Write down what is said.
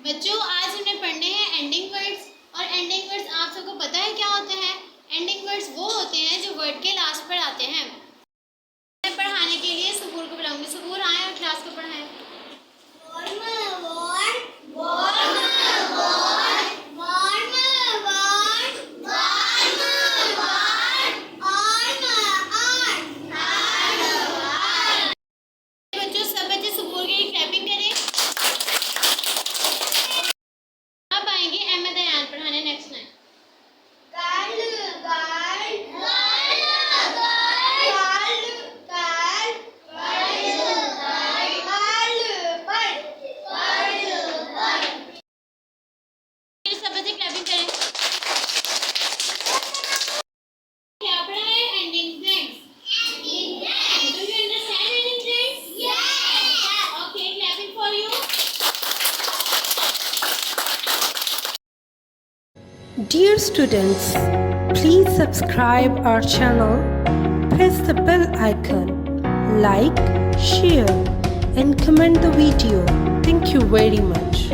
बच्चों आज हमने पढ़ने हैं एंडिंग वर्ड्स। और एंडिंग वर्ड्स आप सबको पता है क्या होते हैं? एंडिंग वर्ड्स वो होते हैं जो वर्ड के लास्ट पर आते हैं। मैं पढ़ाने के लिए सुबूर को बुलाऊंगी। सुबूर आए और क्लास को पढ़ाएं। बच्चों सब बच्चे सुबूर के लिए क्लैपिंग करें। अब आएंगे अहमद अयान पढ़ाने नेक्स्ट टाइम। सब बच्चे क्लैपिंग करें। क्या पढ़ा है? Ending friends. Do you understand ending friends? Yes. Okay, clapping for you. Dear students, please subscribe our channel, press the bell icon, like, share and comment the video. Thank you very much.